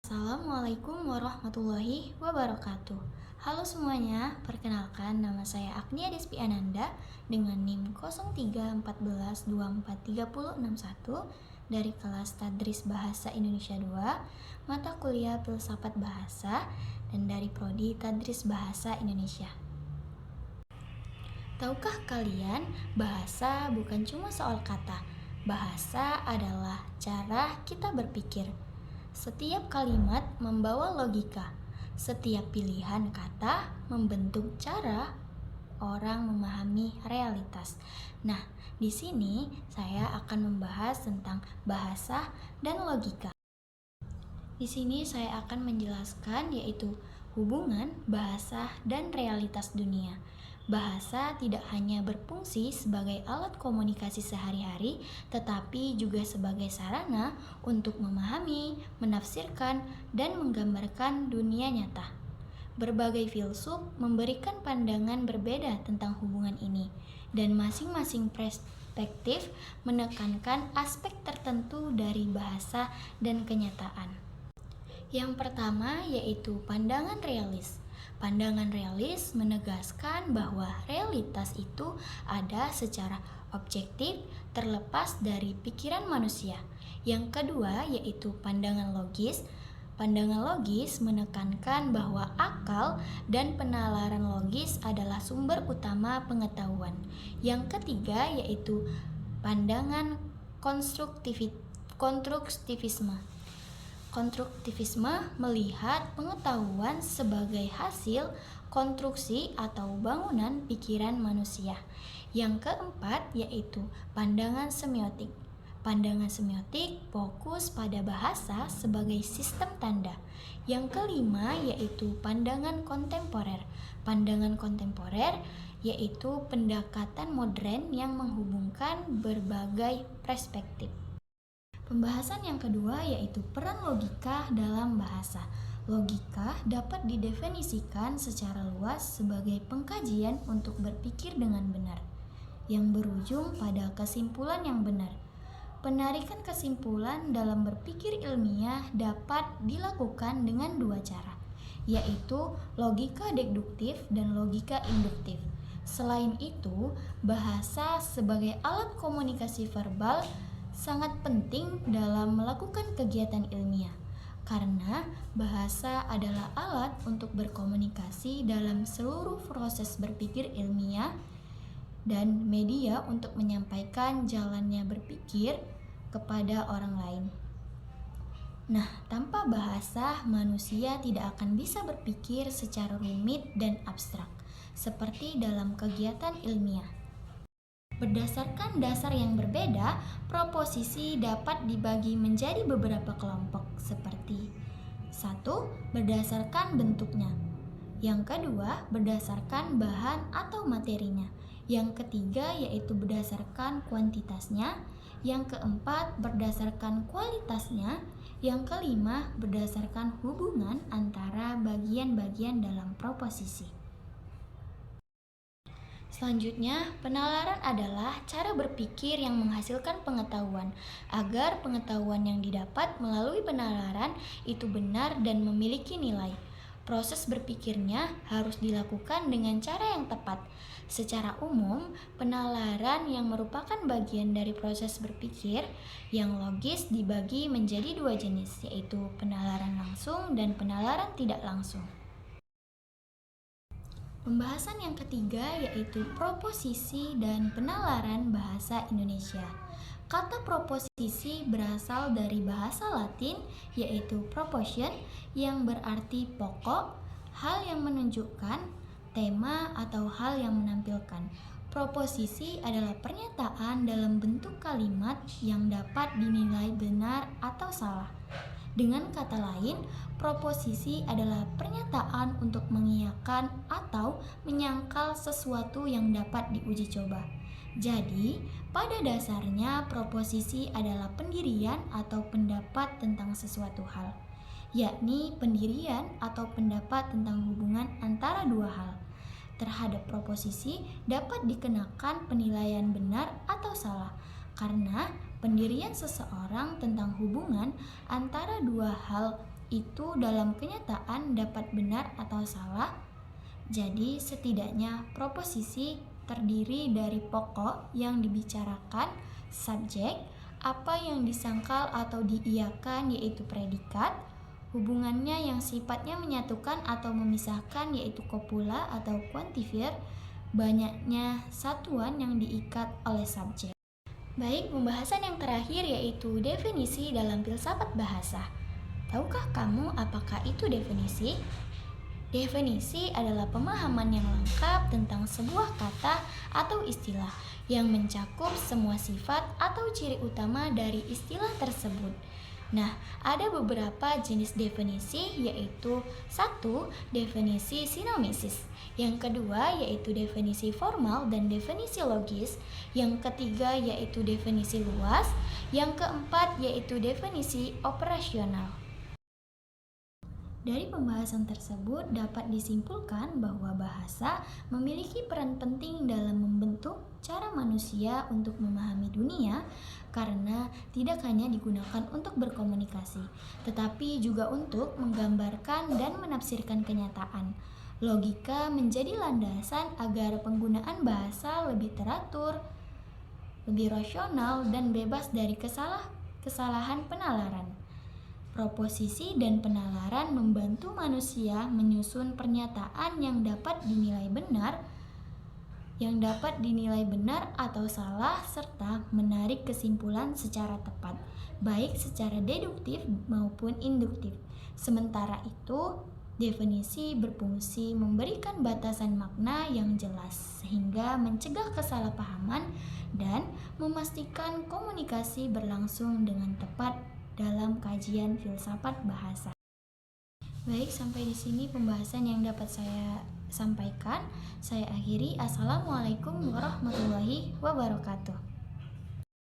Assalamualaikum warahmatullahi wabarakatuh. Halo semuanya, perkenalkan nama saya Agnia Despi Ananda dengan NIM 0314243061 dari kelas Tadris Bahasa Indonesia 2, mata kuliah Filsafat Bahasa, dan dari prodi Tadris Bahasa Indonesia. Tahukah kalian, bahasa bukan cuma soal kata. Bahasa adalah cara kita berpikir. Setiap kalimat membawa logika. Setiap pilihan kata membentuk cara orang memahami realitas. Nah, di sini saya akan membahas tentang bahasa dan logika. Di sini saya akan menjelaskan yaitu hubungan bahasa dan realitas dunia. Bahasa tidak hanya berfungsi sebagai alat komunikasi sehari-hari, tetapi juga sebagai sarana untuk memahami, menafsirkan, dan menggambarkan dunia nyata. Berbagai filsuf memberikan pandangan berbeda tentang hubungan ini, dan masing-masing perspektif menekankan aspek tertentu dari bahasa dan kenyataan. Yang pertama yaitu pandangan realis. Pandangan realis menegaskan bahwa realitas itu ada secara objektif terlepas dari pikiran manusia. Yang kedua yaitu pandangan logis. Pandangan logis menekankan bahwa akal dan penalaran logis adalah sumber utama pengetahuan. Yang ketiga yaitu pandangan konstruktivisme. Konstruktivisme melihat pengetahuan sebagai hasil konstruksi atau bangunan pikiran manusia. Yang keempat yaitu pandangan semiotik. Pandangan semiotik fokus pada bahasa sebagai sistem tanda. Yang kelima yaitu pandangan kontemporer. Pandangan kontemporer yaitu pendekatan modern yang menghubungkan berbagai perspektif. Pembahasan yang kedua yaitu peran logika dalam bahasa. Logika dapat didefinisikan secara luas sebagai pengkajian untuk berpikir dengan benar, yang berujung pada kesimpulan yang benar. Penarikan kesimpulan dalam berpikir ilmiah dapat dilakukan dengan dua cara, yaitu logika deduktif dan logika induktif. Selain itu, bahasa sebagai alat komunikasi verbal sangat penting dalam melakukan kegiatan ilmiah, karena bahasa adalah alat untuk berkomunikasi dalam seluruh proses berpikir ilmiah dan media untuk menyampaikan jalannya berpikir kepada orang lain. Nah, tanpa bahasa, manusia tidak akan bisa berpikir secara rumit dan abstrak, seperti dalam kegiatan ilmiah. Berdasarkan dasar yang berbeda, proposisi dapat dibagi menjadi beberapa kelompok seperti 1. Berdasarkan bentuknya. Yang kedua, berdasarkan bahan atau materinya. Yang ketiga yaitu berdasarkan kuantitasnya. Yang keempat, berdasarkan kualitasnya. Yang kelima, berdasarkan hubungan antara bagian-bagian dalam proposisi. Selanjutnya, penalaran adalah cara berpikir yang menghasilkan pengetahuan, agar pengetahuan yang didapat melalui penalaran itu benar dan memiliki nilai. Proses berpikirnya harus dilakukan dengan cara yang tepat. Secara umum, penalaran yang merupakan bagian dari proses berpikir yang logis dibagi menjadi dua jenis, yaitu penalaran langsung dan penalaran tidak langsung. Pembahasan yang ketiga yaitu proposisi dan penalaran bahasa Indonesia. Kata proposisi berasal dari bahasa Latin yaitu proposition yang berarti pokok, hal yang menunjukkan, tema atau hal yang menampilkan. Proposisi adalah pernyataan dalam bentuk kalimat yang dapat dinilai benar atau salah. Dengan kata lain, proposisi adalah pernyataan untuk mengiyakan atau menyangkal sesuatu yang dapat diuji coba. Jadi, pada dasarnya proposisi adalah pendirian atau pendapat tentang sesuatu hal, yakni pendirian atau pendapat tentang hubungan antara dua hal. Terhadap proposisi dapat dikenakan penilaian benar atau salah, karena pendirian seseorang tentang hubungan antara dua hal itu dalam kenyataan dapat benar atau salah. Jadi setidaknya proposisi terdiri dari pokok yang dibicarakan, subjek, apa yang disangkal atau diiyakan yaitu predikat, hubungannya yang sifatnya menyatukan atau memisahkan yaitu copula atau quantifier, banyaknya satuan yang diikat oleh subjek. Baik, pembahasan yang terakhir yaitu definisi dalam filsafat bahasa. Tahukah kamu apakah itu definisi? Definisi adalah pemahaman yang lengkap tentang sebuah kata atau istilah yang mencakup semua sifat atau ciri utama dari istilah tersebut. Nah, ada beberapa jenis definisi yaitu satu, definisi sinonimsis. Yang kedua yaitu definisi formal dan definisi logis. Yang ketiga yaitu definisi luas. Yang keempat yaitu definisi operasional. Dari pembahasan tersebut dapat disimpulkan bahwa bahasa memiliki peran penting dalam membentuk cara manusia untuk memahami dunia karena tidak hanya digunakan untuk berkomunikasi, tetapi juga untuk menggambarkan dan menafsirkan kenyataan. Logika menjadi landasan agar penggunaan bahasa lebih teratur, lebih rasional, dan bebas dari kesalahan penalaran. Proposisi dan penalaran membantu manusia menyusun pernyataan yang dapat dinilai benar atau salah serta menarik kesimpulan secara tepat, baik secara deduktif maupun induktif. Sementara itu, definisi berfungsi memberikan batasan makna yang jelas sehingga mencegah kesalahpahaman dan memastikan komunikasi berlangsung dengan tepat dalam kajian filsafat bahasa. Baik, sampai di sini pembahasan yang dapat saya sampaikan. Saya akhiri. Assalamualaikum warahmatullahi wabarakatuh.